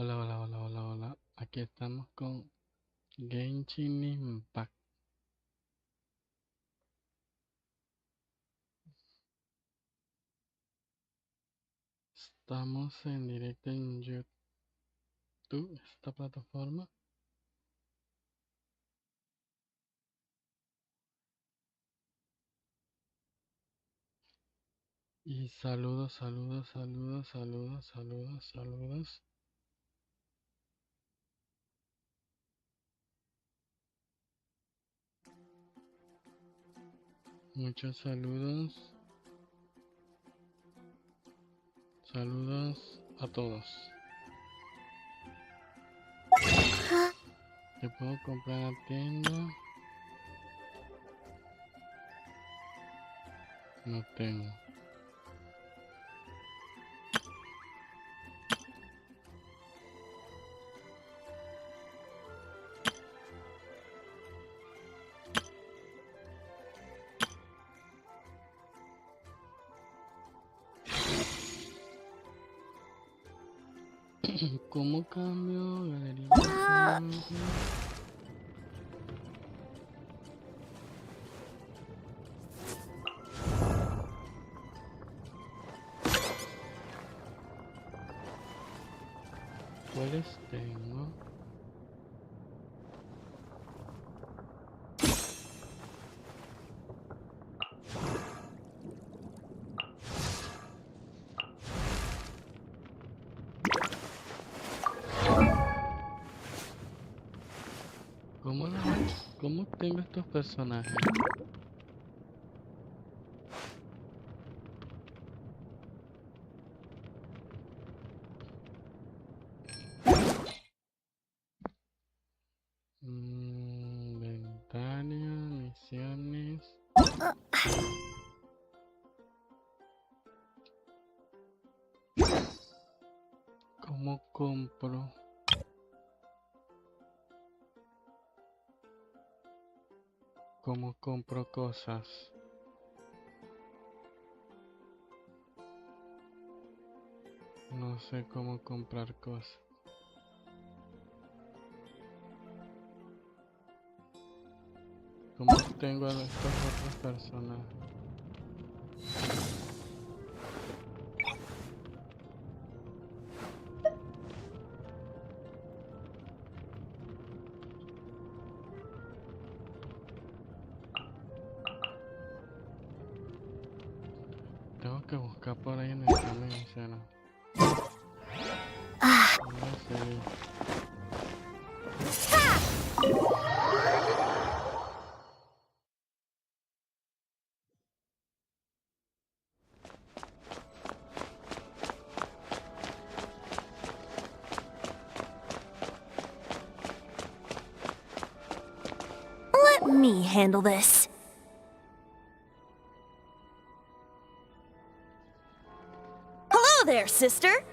Hola, hola, hola, hola, hola. Aquí estamos con Genshin Impact. Estamos en directo en YouTube, esta plataforma. Y saludos, saludos, saludos, saludos, saludos, saludos. Muchos saludos. Saludos a todos. ¿Te puedo comprar en la tienda? No tengo. ¿Cómo cambio? Galería. ¿Cuáles tengo? ¿Cómo tengo estos personajes? Inventario, misiones. ¿Cómo compro? ¿Cómo compro cosas? No sé cómo comprar cosas. ¿Cómo tengo a estos otros personajes? Tengo que buscar por ahí en el camino, ¿no? No sé. Let me handle this. Hello there, sister!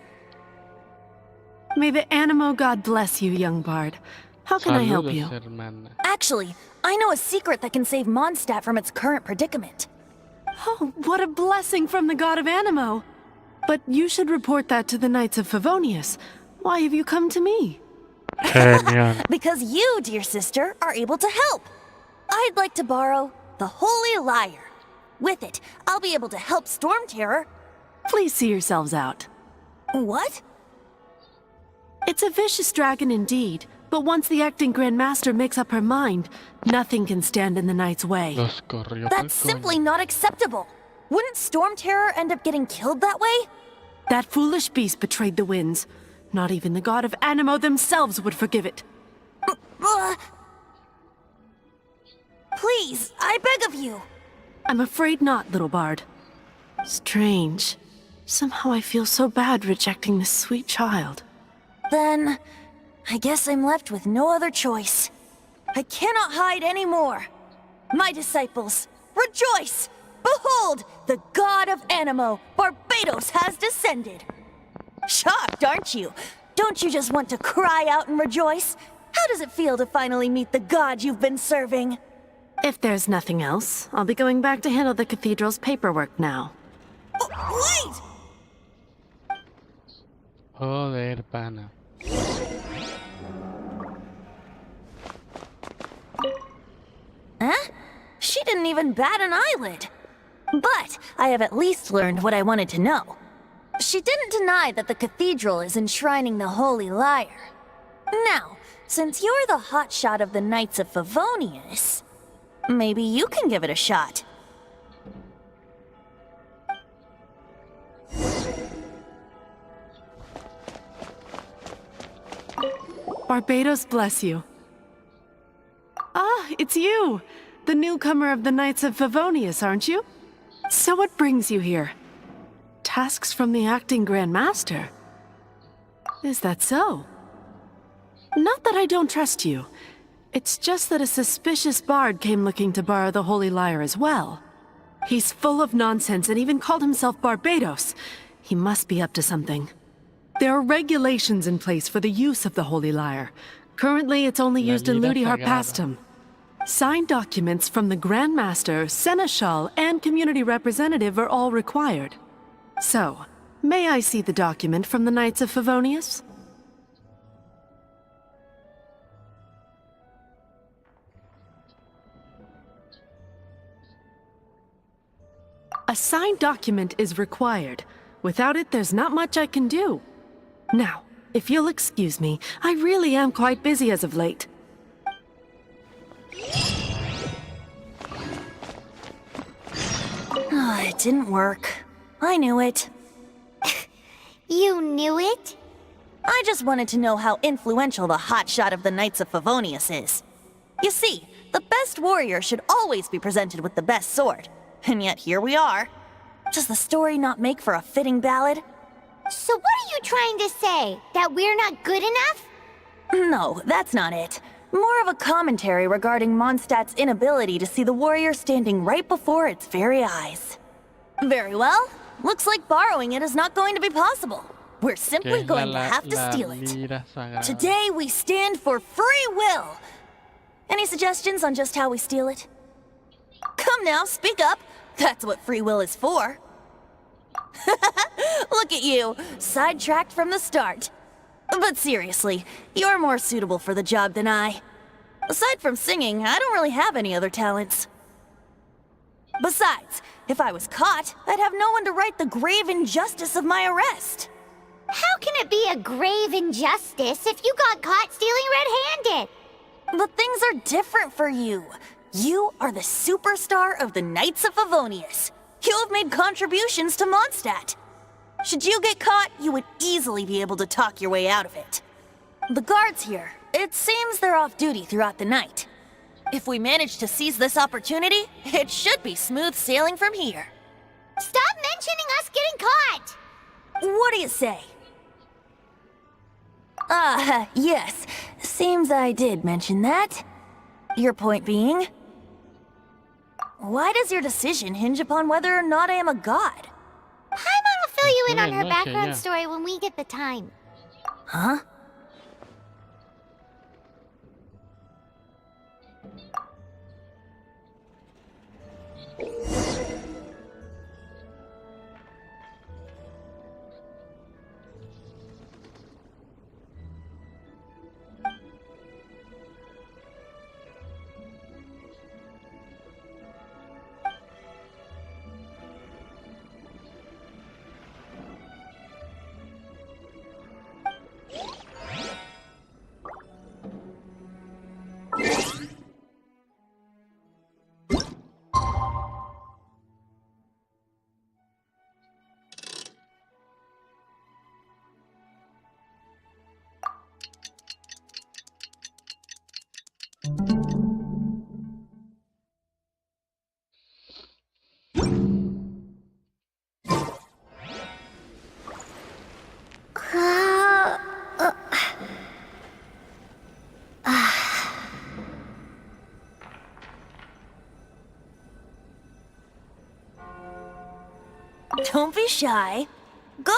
May the Animo God bless you, young bard. How can I help you? Saludos, hermana. Actually, I know a secret that can save Mondstadt from its current predicament. Oh, what a blessing from the god of Animo! But you should report that to the Knights of Favonius. Why have you come to me? Genial. Because you, dear sister, are able to help. I'd like to borrow the Holy Lyre. With it, I'll be able to help Storm Terror. Please see yourselves out. What? It's a vicious dragon indeed, but once the acting Grand Master makes up her mind, nothing can stand in the Knight's way. Los corrió pa'l That's simply coño. not acceptable. Wouldn't Storm Terror end up getting killed that way? That foolish beast betrayed the winds. Not even the god of Animo themselves would forgive it. Please, I beg of you. I'm afraid not, little bard. Strange. Somehow I feel so bad rejecting this sweet child. Then, I guess I'm left with no other choice. I cannot hide anymore. My disciples, rejoice! Behold, the god of Animo, Barbados, has descended. Shocked, aren't you? Don't you just want to cry out and rejoice? How does it feel to finally meet the god you've been serving? If there's nothing else, I'll be going back to handle the cathedral's paperwork now. Wait! Joder, pana. Huh? She didn't even bat an eyelid. But I have at least learned what I wanted to know. She didn't deny that the cathedral is enshrining the Holy Lyre. Now, since you're the hotshot of the Knights of Favonius, maybe you can give it a shot. Barbados bless you. Ah, it's you! The newcomer of the Knights of Favonius, aren't you? So what brings you here? Tasks from the acting Grand Master? Is that so? Not that I don't trust you. It's just that a suspicious bard came looking to borrow the Holy Lyre as well. He's full of nonsense and even called himself Barbados. He must be up to something. There are regulations in place for the use of the Holy Lyre. Currently, it's only used in Ludi Harpastum. Signed documents from the Grand Master, Seneschal, and Community Representative are all required. So, may I see the document from the Knights of Favonius? A signed document is required. Without it, there's not much I can do. Now, if you'll excuse me, I really am quite busy as of late. Oh, it didn't work. I knew it. You knew it? I just wanted to know how influential the hotshot of the Knights of Favonius is. You see, the best warrior should always be presented with the best sword. And yet here we are. Does the story not make for a fitting ballad? So what are you trying to say? That we're not good enough? No, that's not it. More of a commentary regarding Mondstadt's inability to see the warrior standing right before its very eyes. Very well. Looks like borrowing it is not going to be possible. We're simply going to have to steal it. Today we stand for free will. Any suggestions on just how we steal it? Come now, speak up. That's what free will is for. Look at you, sidetracked from the start. But seriously, you're more suitable for the job than I. Aside from singing, I don't really have any other talents. Besides, if I was caught, I'd have no one to right the grave injustice of my arrest. How can it be a grave injustice if you got caught stealing red-handed? But things are different for you. You are the superstar of the Knights of Favonius. You have made contributions to Mondstadt. Should you get caught, you would easily be able to talk your way out of it. The guards here, it seems they're off duty throughout the night. If we manage to seize this opportunity, it should be smooth sailing from here. Stop mentioning us getting caught! What do you say? Yes. Seems I did mention that. Your point being? Why does your decision hinge upon whether or not I am a god? Paimon will fill you in on her Okay, background yeah. story when we get the time. Huh? Don't be shy. Go!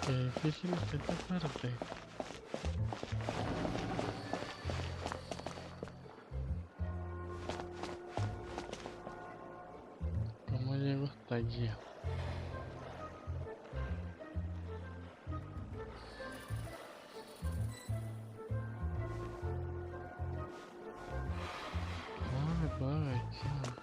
Qué difícil es esta parte. ¿Cómo llego hasta allí? Ah, me puedo agachar.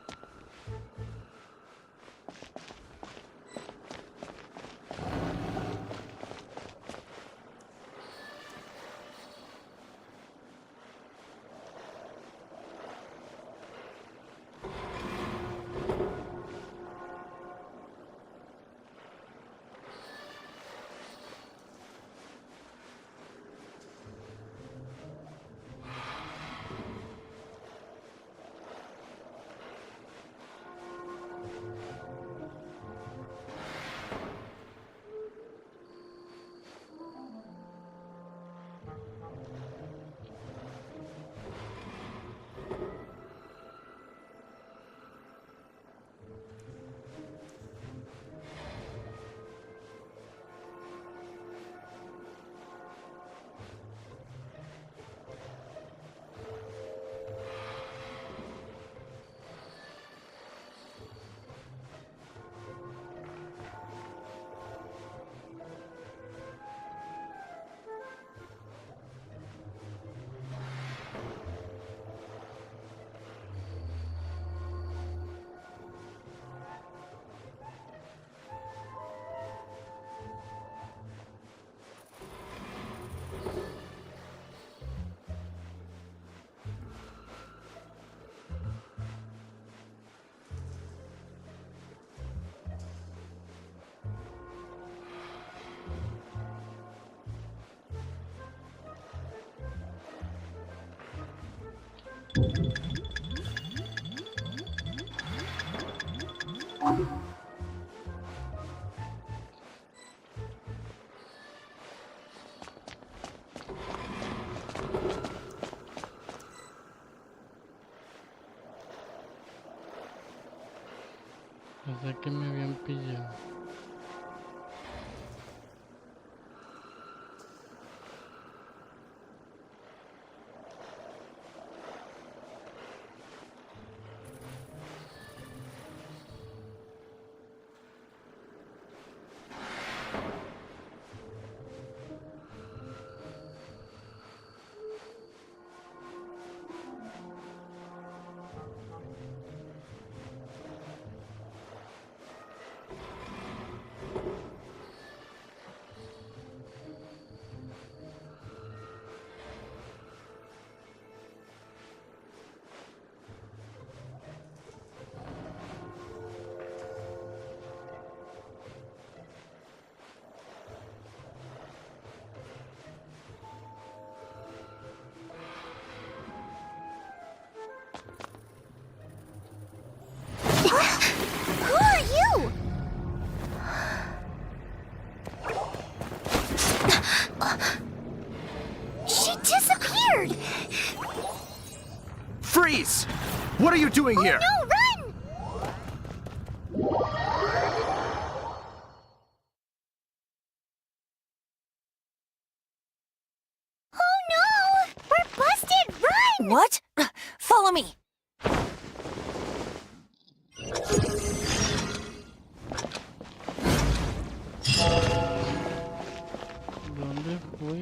Pensé que me habían pillado. Who are you? She disappeared! Freeze! What are you doing here? No, run! Oh no! We're busted! Run! What? Follow me. ¿Dónde fue?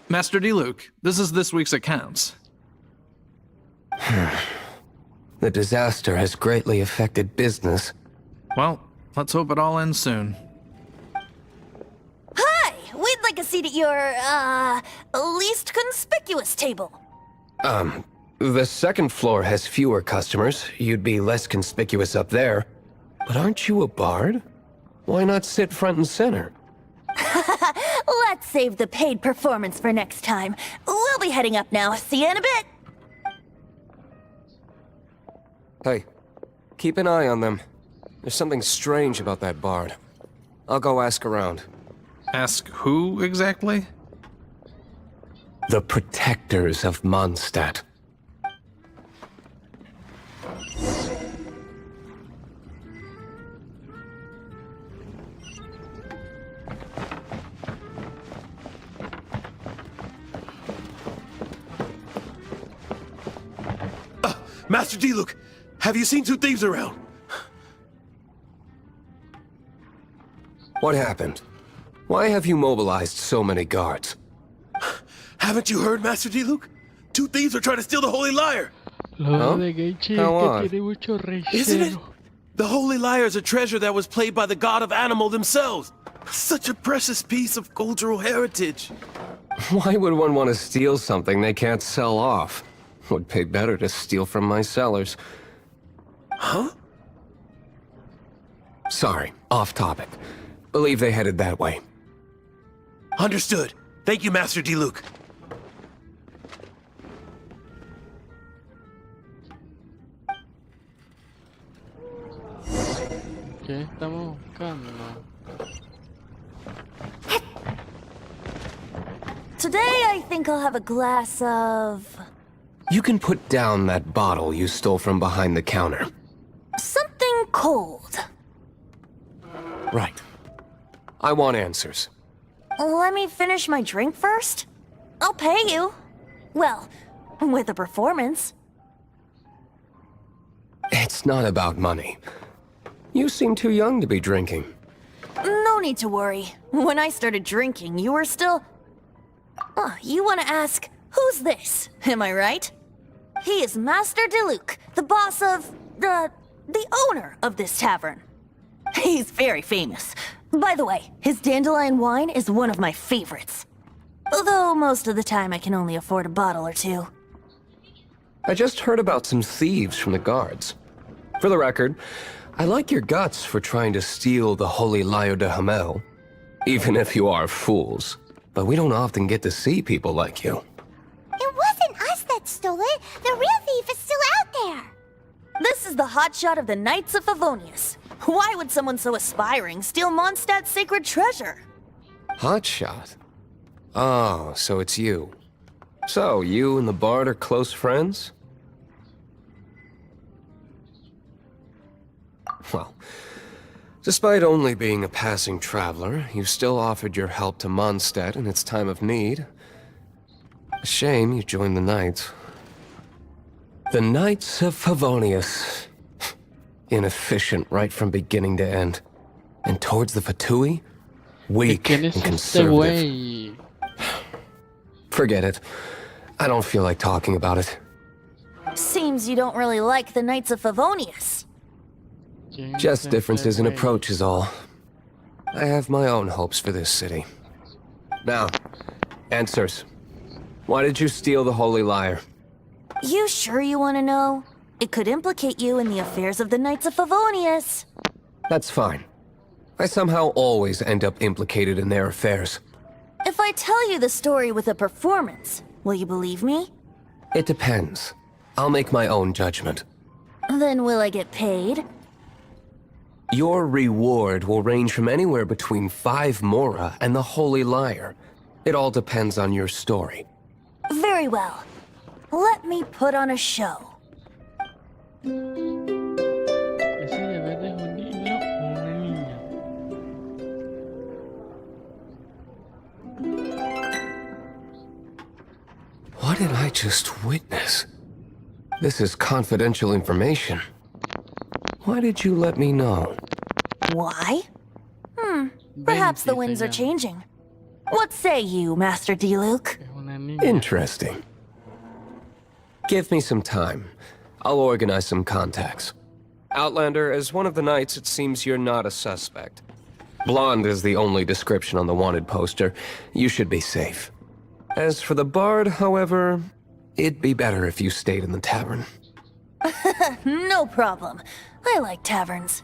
Master D-Luke, this is this week's accounts. The disaster has greatly affected business. Well, let's hope it all ends soon. Hi! We'd like a seat at your, least conspicuous table. The second floor has fewer customers. You'd be less conspicuous up there. But aren't you a bard? Why not sit front and center? Let's save the paid performance for next time. We'll be heading up now. See you in a bit. Hey, keep an eye on them. There's something strange about that bard. I'll go ask around. Ask who exactly? The protectors of Mondstadt. Master D-Luke, have you seen two thieves around? What happened? Why have you mobilized so many guards? Haven't you heard, Master D-Luke? Two thieves are trying to steal the Holy Lyre. Lo de Genshin How que odd. tiene mucho Isn't it? relleno. The Holy Lyre is a treasure that was played by the god of animal themselves. Such a precious piece of cultural heritage. Why would one want to steal something they can't sell off? Would pay better to steal from my sellers. Huh? Sorry, off topic. Believe they headed that way. Understood. Thank you, Master D-Luke. ¿Qué estamos buscando? Today, I think I'll have a glass of... You can put down that bottle you stole from behind the counter. something cold. Right. I want answers. Let me finish my drink first. I'll pay you. Well, with a performance. It's not about money. You seem too young to be drinking. No need to worry. When I started drinking, you were still... you want to ask, who's this? Am I right? He is Master D-Luke, the boss of... the owner of this tavern. He's very famous. By the way, his dandelion wine is one of my favorites. Although most of the time I can only afford a bottle or two. I just heard about some thieves from the guards. For the record, I like your guts for trying to steal the Holy Lyre de Hamel. Even if you are fools. But we don't often get to see people like you. It wasn't us that stole it. The real thief is still out there. This is the hotshot of the Knights of Favonius. Why would someone so aspiring steal Mondstadt's sacred treasure? Hotshot? Oh, so it's you. So, you and the bard are close friends? Well, despite only being a passing traveler, you still offered your help to Mondstadt in its time of need. A shame you joined the Knights. The Knights of Favonius. Inefficient right from beginning to end. And towards the Fatui, weak ¿Quién and es este conservative. güey? Forget it. I don't feel like talking about it. Seems you don't really like the Knights of Favonius. ¿Quién Just es differences este in güey? approach is all. I have my own hopes for this city. Now, answers. Why did you steal the Holy Lyre? You sure you want to know? It could implicate you in the affairs of the Knights of Favonius. That's fine. I somehow always end up implicated in their affairs. If I tell you the story with a performance, will you believe me? It depends. I'll make my own judgment. Then will I get paid? Your reward will range from anywhere between 5 Mora and the Holy Lyre. It all depends on your story. Very well. Let me put on a show. ¿Ese de verde es un niño o una niña? What did I just witness? This is confidential information. Why did you let me know? Why? Perhaps the winds are Venti se llama. changing. What say you, Master Diluc? Es una niña. Interesting. Give me some time. I'll organize some contacts. Outlander, as one of the knights, it seems you're not a suspect. Blonde is the only description on the wanted poster. You should be safe. As for the bard, however, it'd be better if you stayed in the tavern. No problem. I like taverns.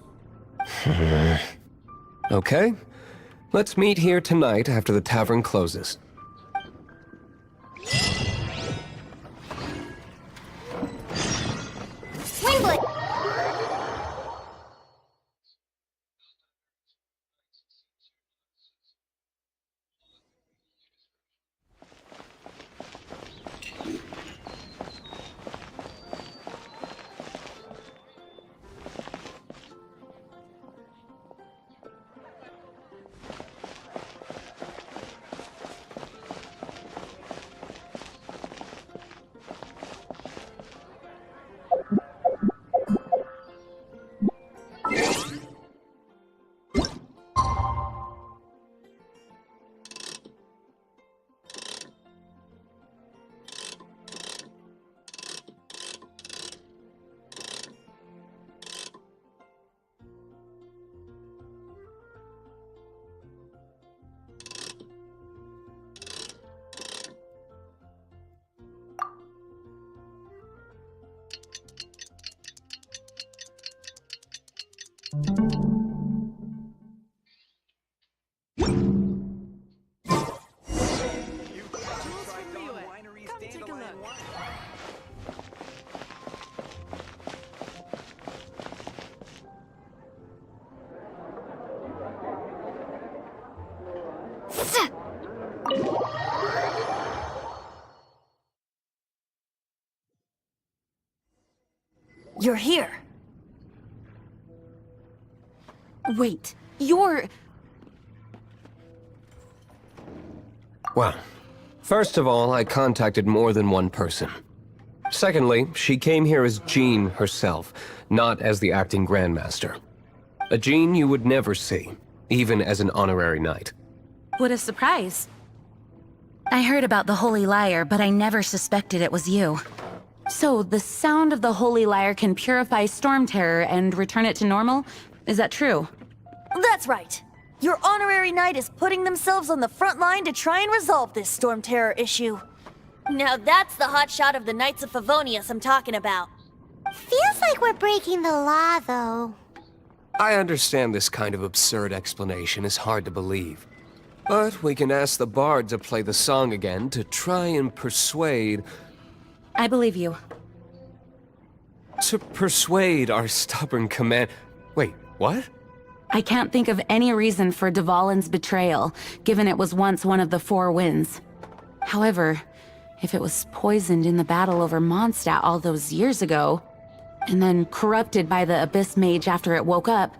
Okay. Let's meet here tonight after the tavern closes. Wingwood! You're here. Wait, you're... Well, first of all, I contacted more than one person. Secondly, she came here as Jean herself, not as the acting Grandmaster. A Jean you would never see, even as an honorary knight. What a surprise. I heard about the Holy Lyre, but I never suspected it was you. So, the sound of the Holy Lyre can purify Storm Terror and return it to normal? Is that true? That's right. Your honorary knight is putting themselves on the front line to try and resolve this Storm Terror issue. Now that's the hotshot of the Knights of Favonius I'm talking about. Feels like we're breaking the law, though. I understand this kind of absurd explanation is hard to believe. But we can ask the bard to play the song again to try and persuade... I believe you. To persuade our stubborn command... Wait, what? I can't think of any reason for Dvalin's betrayal, given it was once one of the Four Winds. However, if it was poisoned in the battle over Mondstadt all those years ago, and then corrupted by the Abyss Mage after it woke up,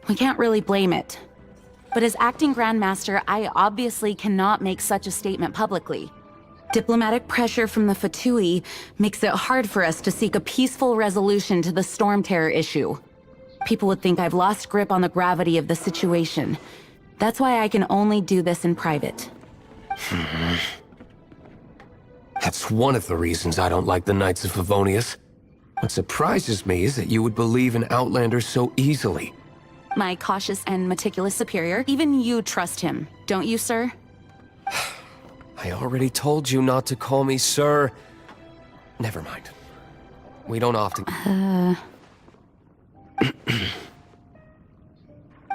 we can't really blame it. But as acting Grandmaster, I obviously cannot make such a statement publicly. Diplomatic pressure from the Fatui makes it hard for us to seek a peaceful resolution to the Storm Terror issue. People would think I've lost grip on the gravity of the situation. That's why I can only do this in private. That's one of the reasons I don't like the Knights of Favonius. What surprises me is that you would believe in Outlander so easily. My cautious and meticulous superior, even you trust him, don't you, sir? I already told you not to call me sir. Never mind. We don't often...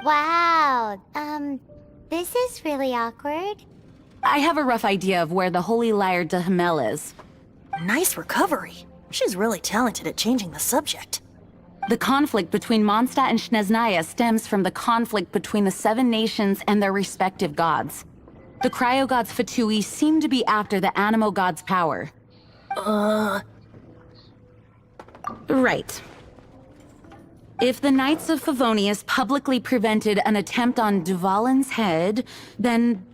Wow, this is really awkward. I have a rough idea of where the Holy Lyre de Himmel is. Nice recovery. She's really talented at changing the subject. The conflict between Mondstadt and Snezhnaya stems from the conflict between the Seven Nations and their respective gods. The cryo-gods Fatui seem to be after the Animo god's power. Right. If the Knights of Favonius publicly prevented an attempt on Dvalin's head, then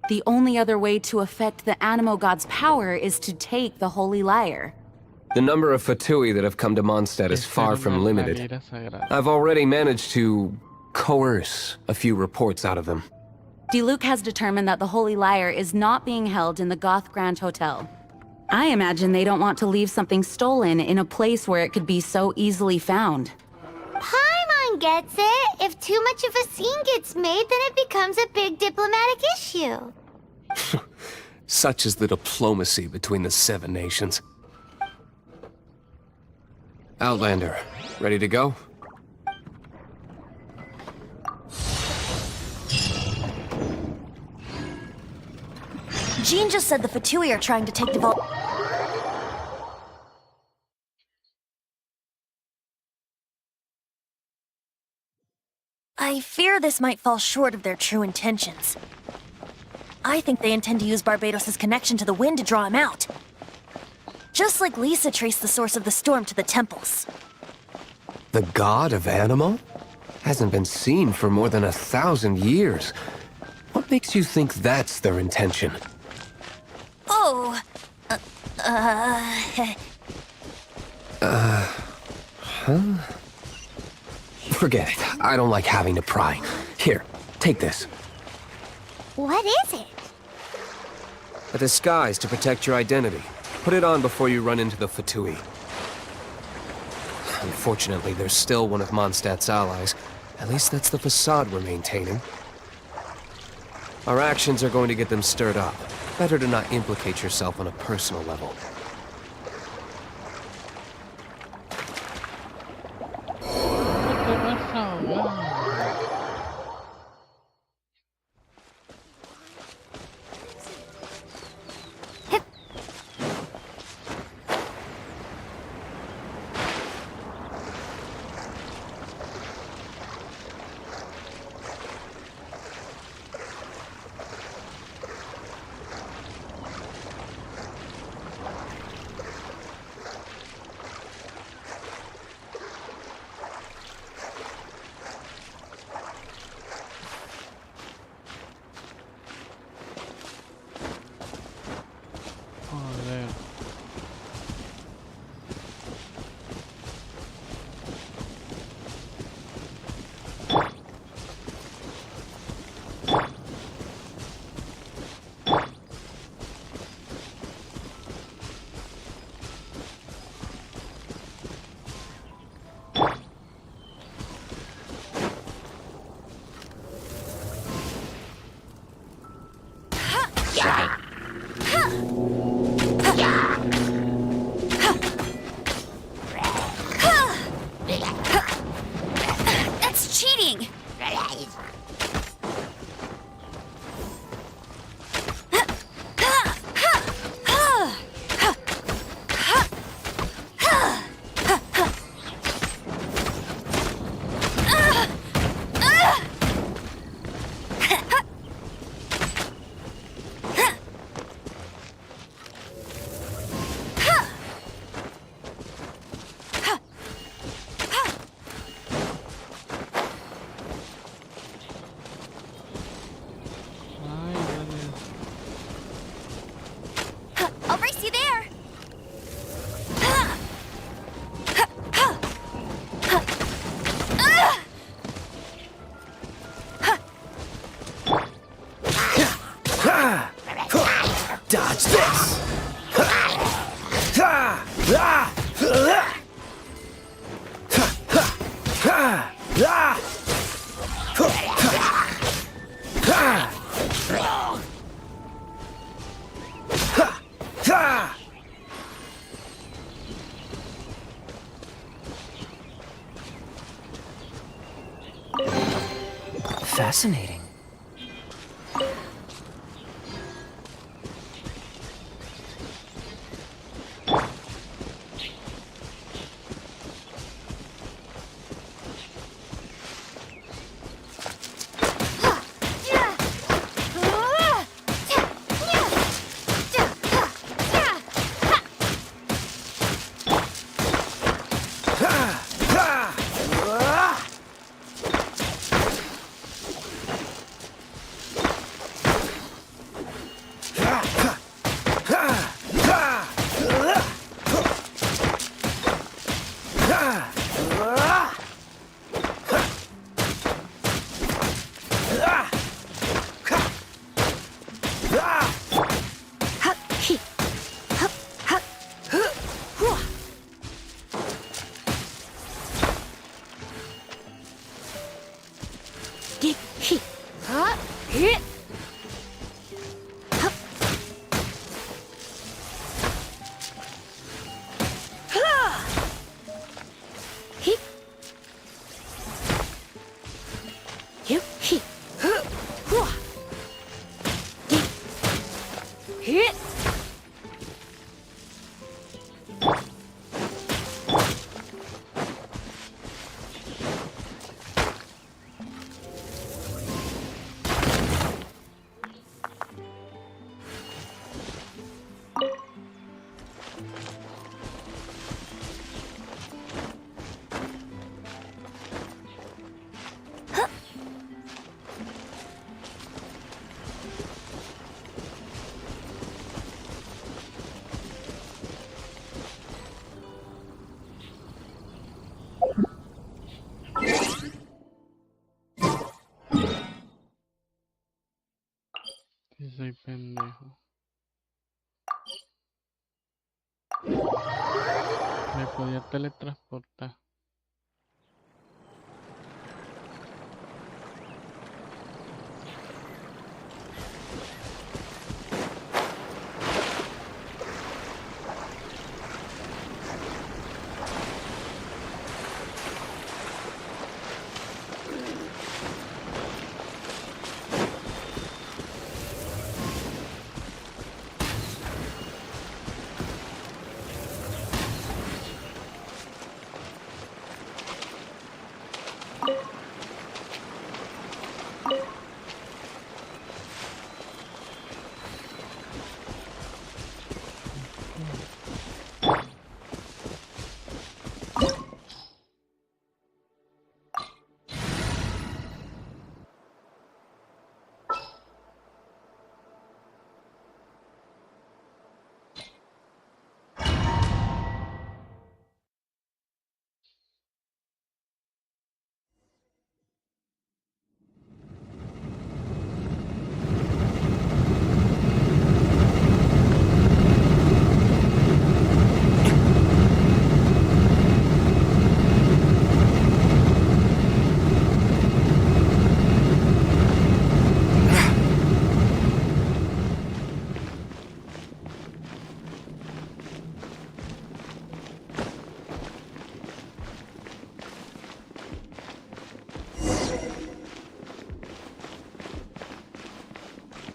the only other way to affect the Animo god's power is to take the Holy Lyre. The number of Fatui that have come to Mondstadt is far from limited. I've already managed to coerce a few reports out of them. Diluc has determined that the Holy Lyre is not being held in the Goth Grand Hotel. I imagine they don't want to leave something stolen in a place where it could be so easily found. Paimon gets it. If too much of a scene gets made, then it becomes a big diplomatic issue. Such is the diplomacy between the Seven Nations. Outlander, ready to go? Jean just said the Fatui are trying to take Devol. I fear this might fall short of their true intentions. I think they intend to use Barbados' connection to the wind to draw him out. Just like Lisa traced the source of the storm to the temples. The god of Animo? Hasn't been seen for more than 1,000 years. What makes you think that's their intention? Oh, Forget it. I don't like having to pry. Here, take this. What is it? A disguise to protect your identity. Put it on before you run into the Fatui. Unfortunately, there's still one of Mondstadt's allies. At least that's the facade we're maintaining. Our actions are going to get them stirred up. Better to not implicate yourself on a personal level. ¿Qué te pasa, weón? Joder. that's cheating! Ay, dale. I'll race you there! Dodge this! Fascinating. Hit! Hit! Sí, soy pendejo. Me podía teletransportar.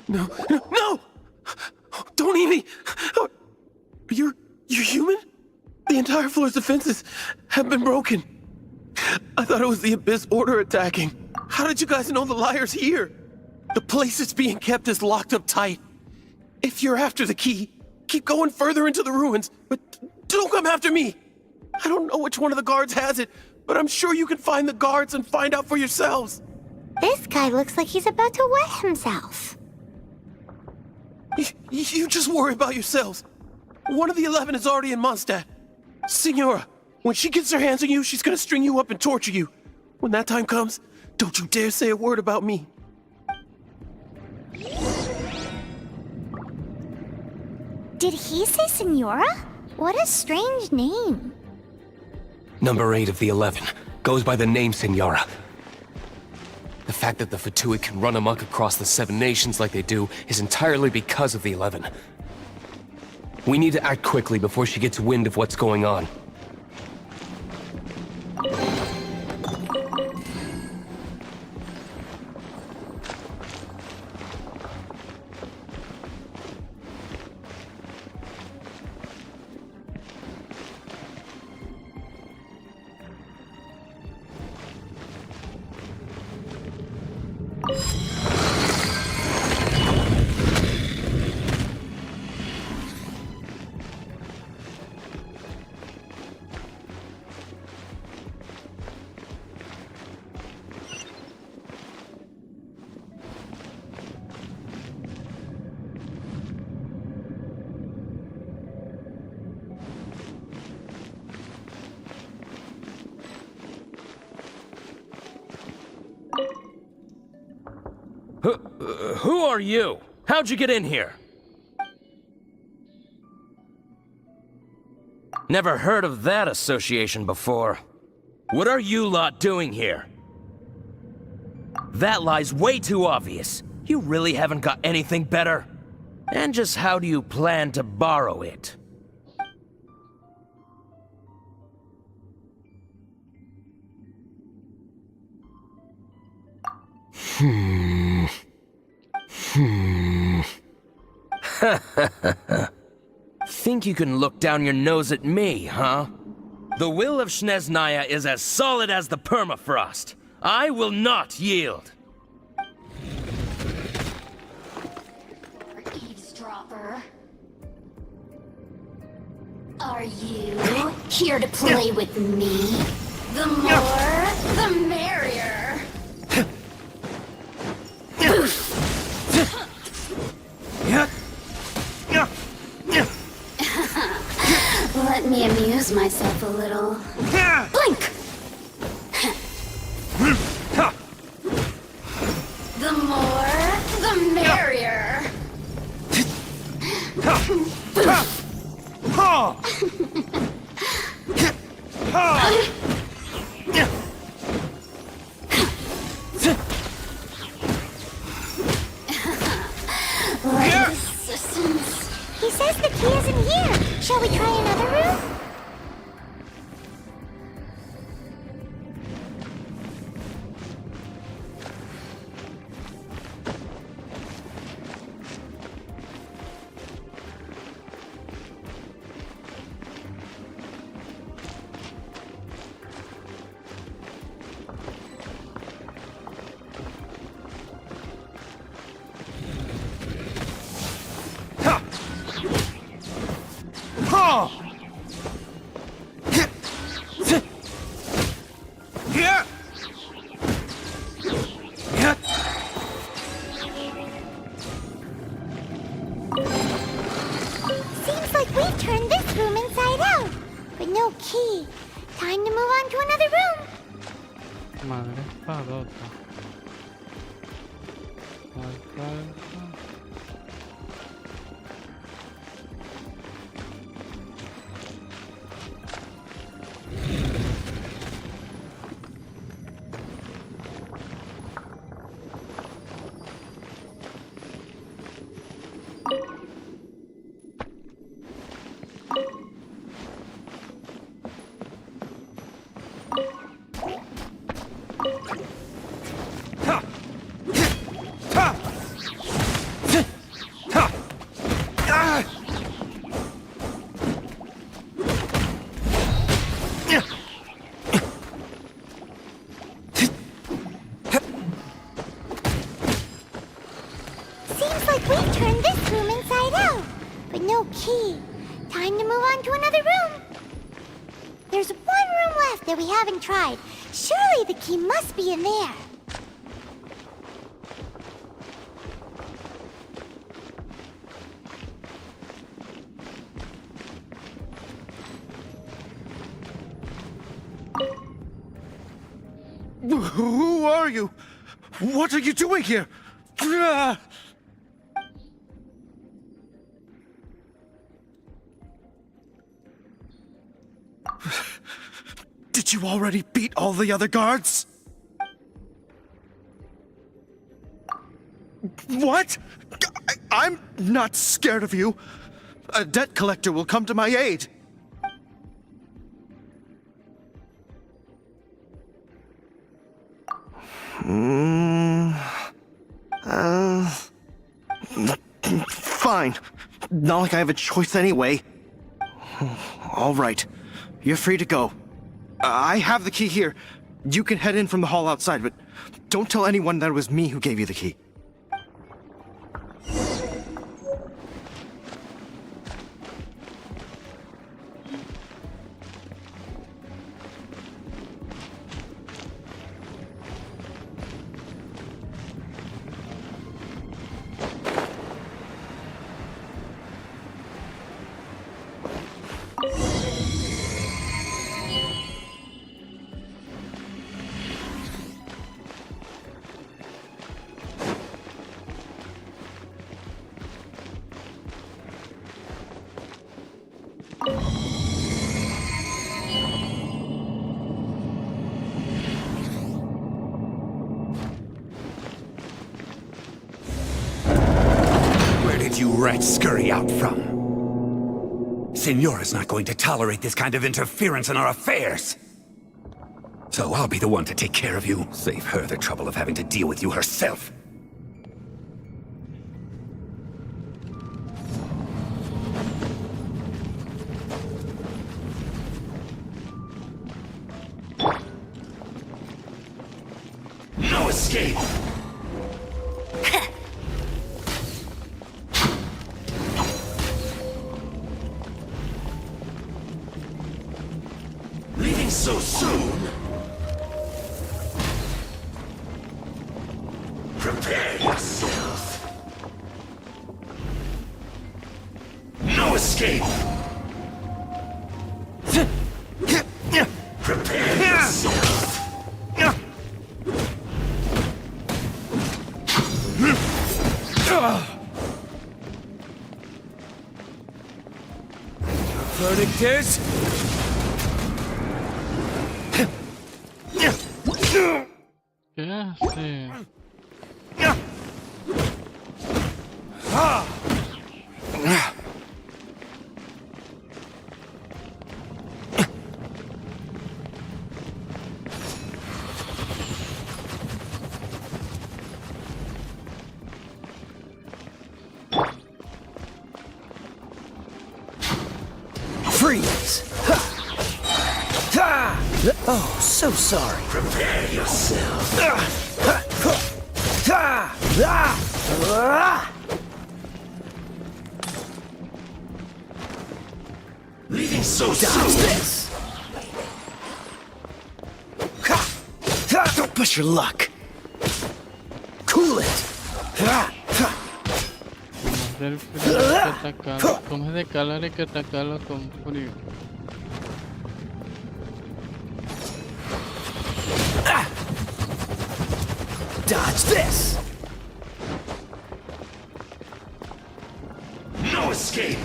No, no, no! Don't eat me! You're human? The entire floor's defenses have been broken. I thought it was the Abyss Order attacking. How did you guys know the liar's here? The place it's being kept is locked up tight. If you're after the key, keep going further into the ruins, but don't come after me. I don't know which one of the guards has it, but I'm sure you can find the guards and find out for yourselves. This guy looks like he's about to wet himself. You just worry about yourselves. One of the 11 is already in Mondstadt. Signora, when she gets her hands on you, she's gonna string you up and torture you. When that time comes, don't you dare say a word about me. Did he say Senora? What a strange name. Number 8 of the 11 goes by the name Senora. The fact that the Fatui can run amok across the 7 nations like they do is entirely because of the 11. We need to act quickly before she gets wind of what's going on. Who are you? How'd you get in here? Never heard of that association before. What are you lot doing here? That lie's way too obvious. You really haven't got anything better? And just how do you plan to borrow it? Think you can look down your nose at me, huh? The will of Snezhnaya is as solid as the permafrost. I will not yield. Eavesdropper. Are you here to play with me? The more, the merrier. Let me amuse myself a little. Blink! The more, the merrier. He says the key isn't here. Shall we try another room? Seems like we've turned this room inside out, but no key. Time to move on to another room. Madre espadota. Falta esto. Seems like we've turned this room inside out, but no key. Time to move on to another room. There's one room left that we haven't tried. Surely the key must be in there. Who are you? What are you doing here? Did you already beat all the other guards? What? I'm not scared of you. A debt collector will come to my aid. Fine. Not like I have a choice anyway. All right. You're free to go. I have the key here. You can head in from the hall outside, but don't tell anyone that it was me who gave you the key. did you rats scurry out from? Senora's not going to tolerate this kind of interference in our affairs. So I'll be the one to take care of you. Save her the trouble of having to deal with you herself. No escape! Leaving so soon? Prepare yourself. No escape! Prepare yourself. Verdict is... ¿Qué hace? Freeze! Ha! Ha! Oh, so sorry. Prepare yourself. Leaving so soon. This! Don't push your luck. Cool it. Del frío hay que atacarlo. Como es de calor hay que atacarlo con frío. Dodge this. No escape.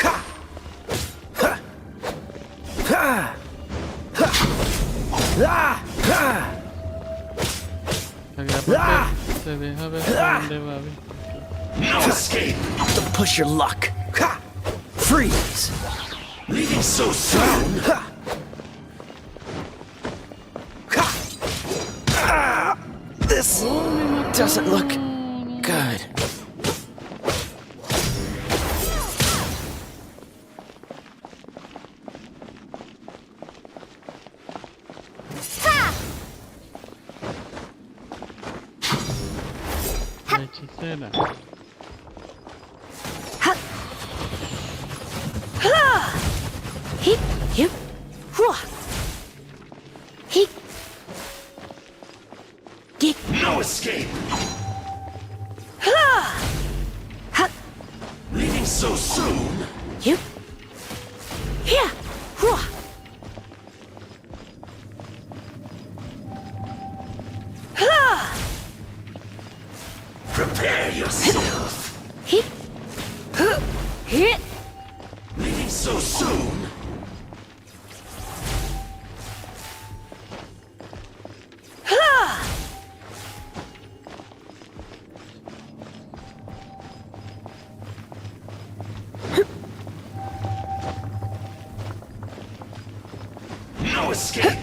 Ha! Ha! Ha! Ha! Ah! Ha! Se deja ver por dónde va. No escape. Don't push your luck. Ha! Freeze. Leaving so soon. Ha! Ha! Ah! This doesn't look good. La hechicera. Hip, hip, hua. Hip. Get. No escape. Ha! Ha! Leaving so soon. Hip. Here. Hua. Ha! Prepare yourself. Hip. Huh. Hit. Leaving so soon. Ha! No escape.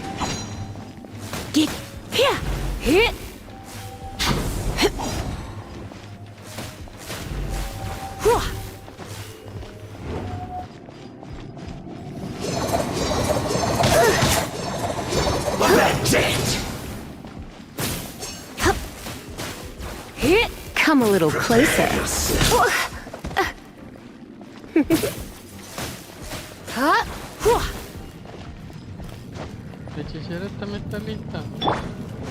Get. Here. Hit. Hua. That's it. Hit. Come a little closer. Ha. Hua. La hechicera también está lista.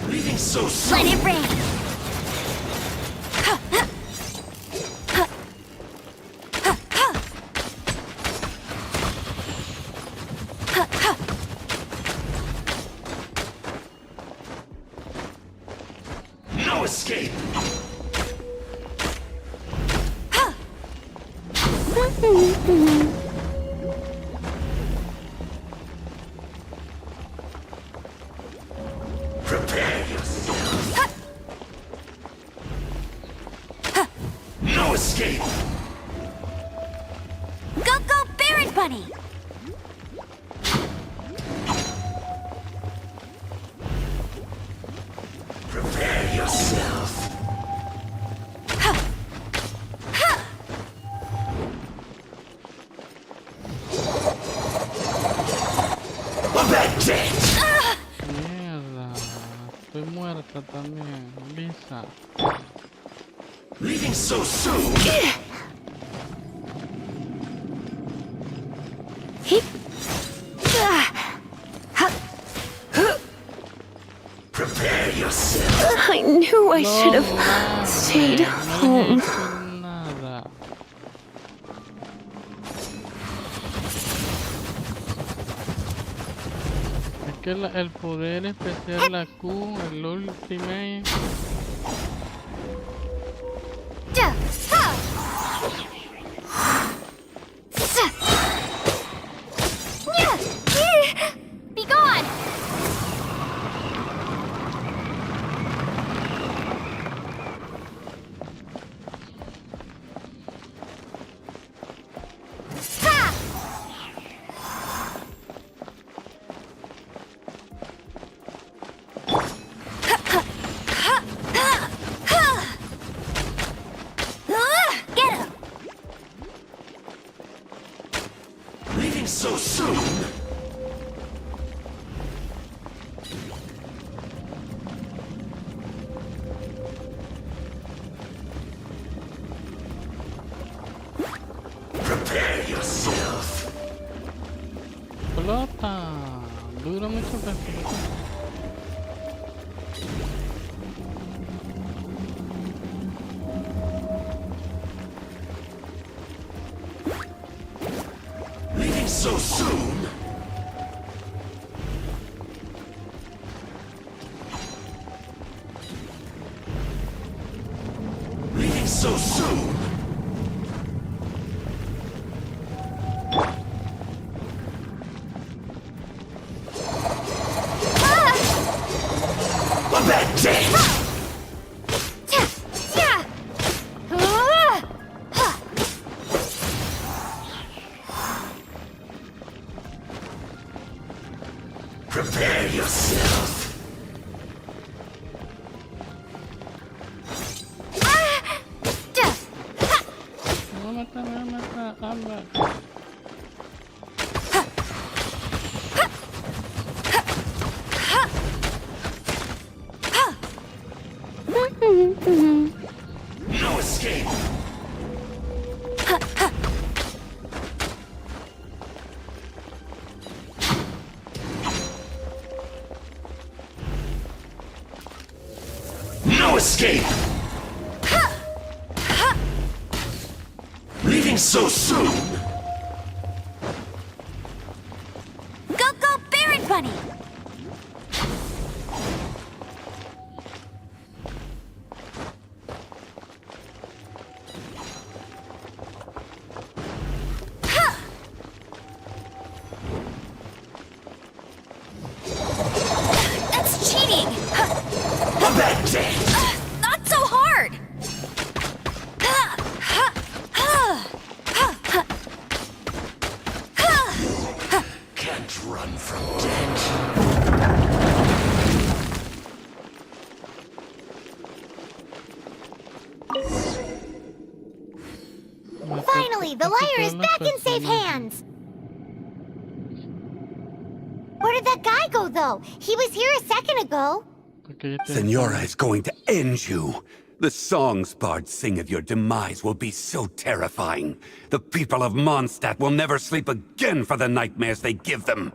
Leaving so soon. Let it rain. No escape. Prepare yourself. yourself. Mierda. Estoy muerta también. Lisa. Leaving so soon. Prepare yourself. I knew I should have No, stayed no home. hice nada. Es que el poder especial, la Q, el ultimate. Be gone! Get him! Leaving so soon. Prepare yourself. Explota. Dura mucho que explota. Leaving so soon. Leaving so soon. A bad day. Prepare yourself. Me va a matar, me va a matar. Amba. No escape. No escape. Leaving so soon. Go, Barret Bunny! That's cheating! A bad day. Not so hard! Can't run from death. Finally, the liar is back in safe hands! Where did that guy go, though? He was here a second ago. Porque ya te- Senora is going to end you. The songs bards sing of your demise will be so terrifying. The people of Mondstadt will never sleep again for the nightmares they give them.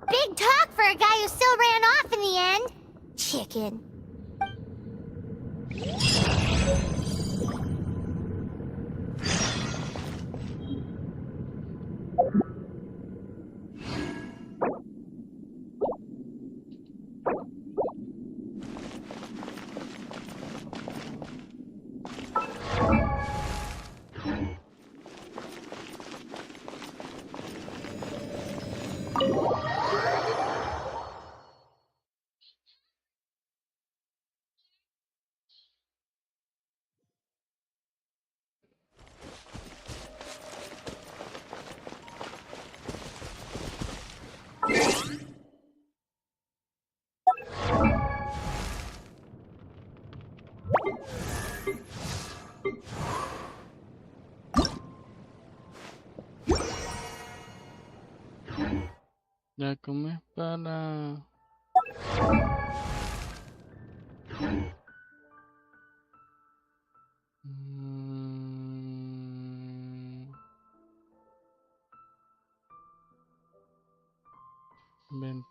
Big talk for a guy who still ran off in the end. Chicken. Ya como es para... Ventana.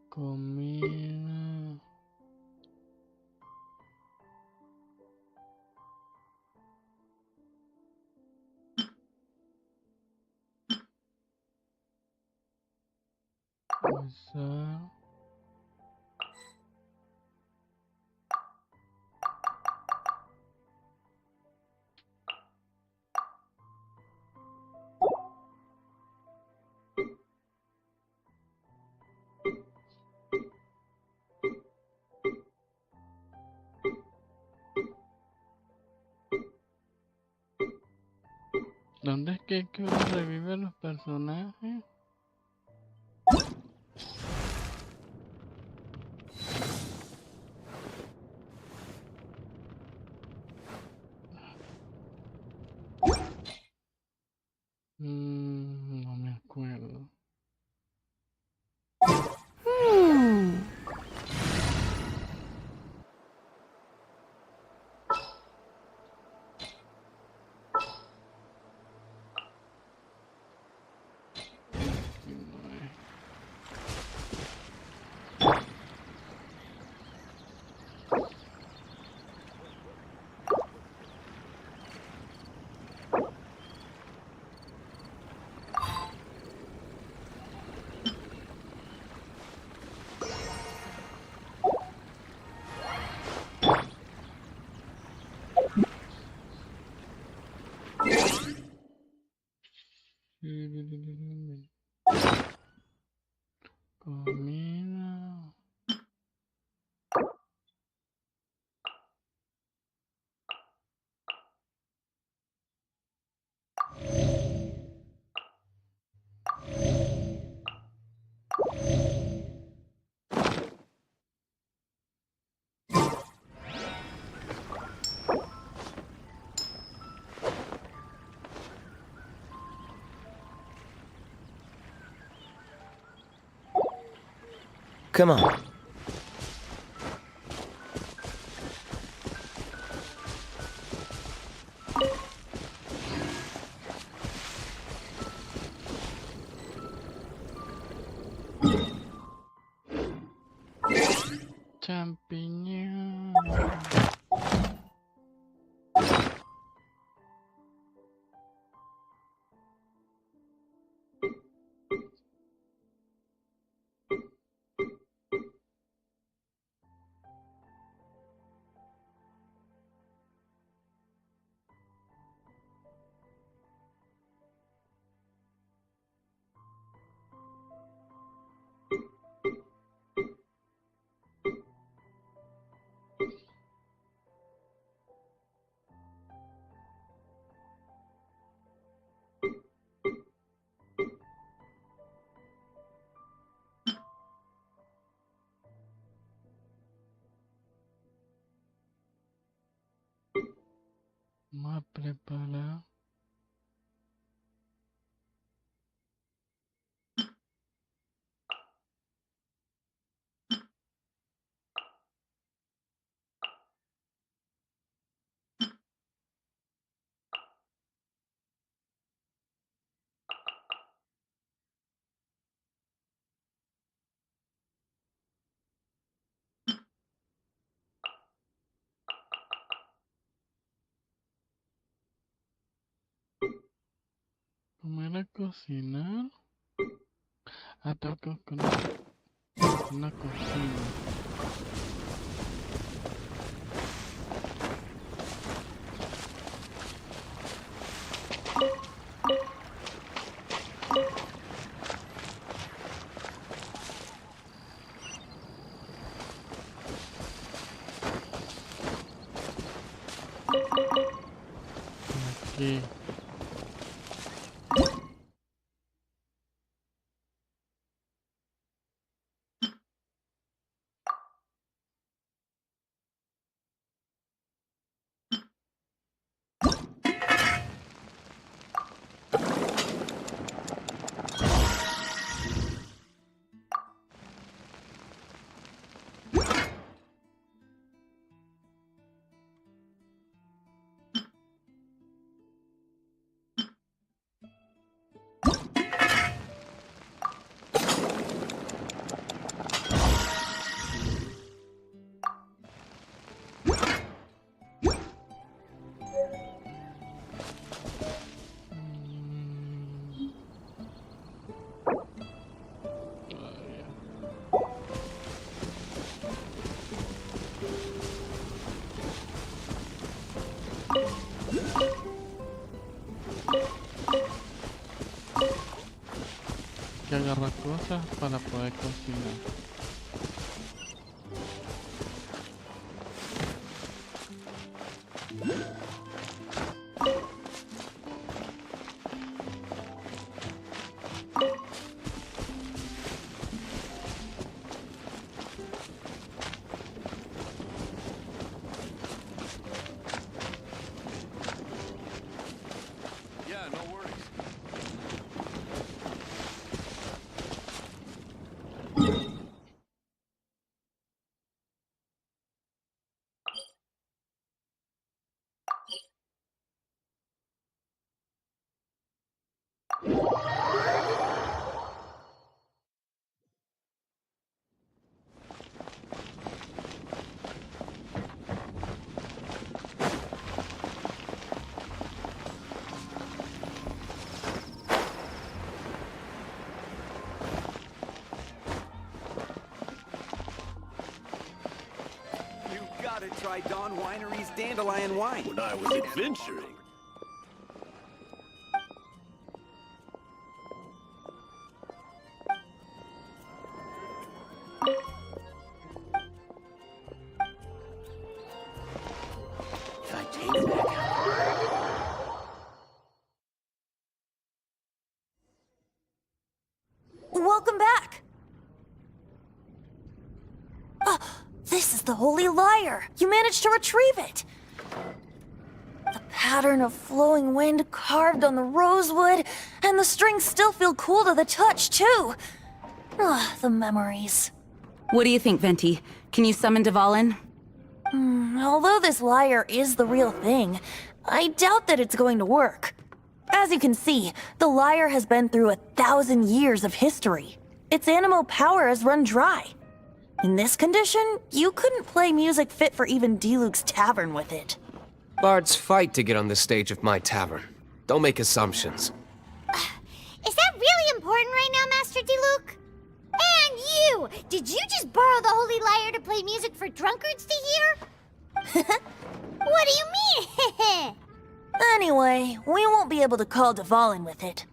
Comida. Usar. ¿Dónde es que uno revive los personajes? No me acuerdo. Aquí no es. Comida. Come on. Champiñón. Vamos a preparar. ¿Cómo era cocinar? Ah, tengo que buscar una cocina. Aquí. que agarrar cosas para poder cocinar. Try Dawn Winery's Dandelion Wine. When I was adventuring. If I take that. Welcome back! This is the Holy Lyre! You managed to retrieve it! The pattern of flowing wind carved on the rosewood, and the strings still feel cool to the touch, too! The memories. What do you think, Venti? Can you summon Dvalin? Although this lyre is the real thing, I doubt that it's going to work. As you can see, the lyre has been through 1,000 years of history. Its animal power has run dry. In this condition, you couldn't play music fit for even Diluc's tavern with it. Bards fight to get on the stage of my tavern. Don't make assumptions. Is that really important right now, Master Diluc? And you! Did you just borrow the Holy Lyre to play music for drunkards to hear? What do you mean? Anyway, we won't be able to call Dvalin with it.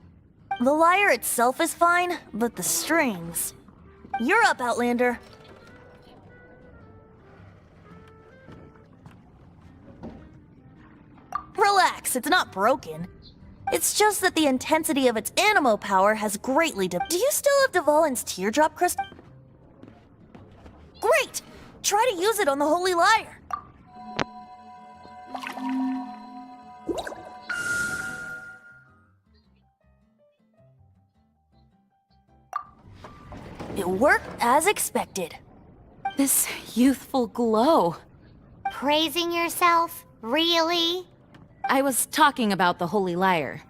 The lyre itself is fine, but the strings... You're up, Outlander. Relax, it's not broken. It's just that the intensity of its animo power has greatly Do you still have Dvalin's teardrop crystal? Great! Try to use it on the Holy Lyre. It worked as expected. This youthful glow. Praising yourself? Really? I was talking about the Holy Lyre.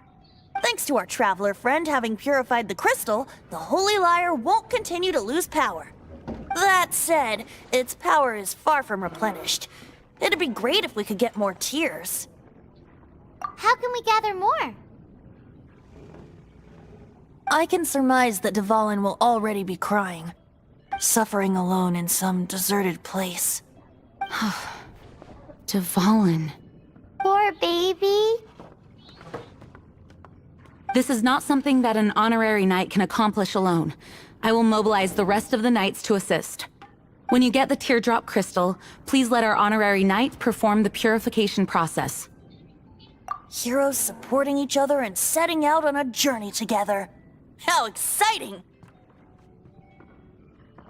Thanks to our traveler friend having purified the crystal, the Holy Lyre won't continue to lose power. That said, its power is far from replenished. It'd be great if we could get more tears. How can we gather more? I can surmise that Dvalin will already be crying, suffering alone in some deserted place. Dvalin. Poor baby. This is not something that an honorary knight can accomplish alone. I will mobilize the rest of the knights to assist. When you get the teardrop crystal, please let our honorary knight perform the purification process. Heroes supporting each other and setting out on a journey together. How exciting!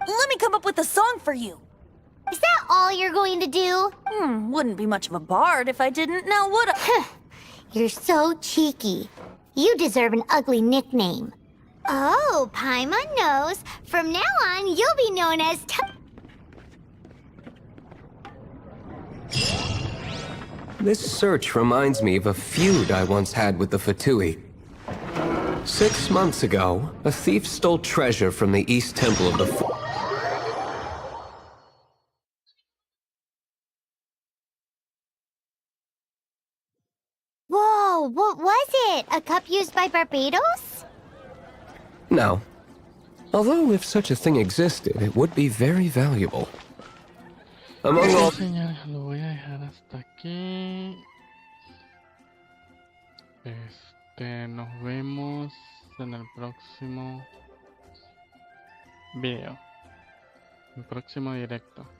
Let me come up with a song for you. Is that all you're going to do? Wouldn't be much of a bard if I didn't, now would I? You're so cheeky. You deserve an ugly nickname. Oh, Paimon knows. From now on, you'll be known as This search reminds me of a feud I once had with the Fatui. 6 months ago, a thief stole treasure from the East Temple of the Whoa, what was it? A cup used by Barbados? No. Although if such a thing existed, it would be very valuable. Among all... Señores, lo voy a dejar hasta aquí. Nos vemos en el próximo video. El próximo directo.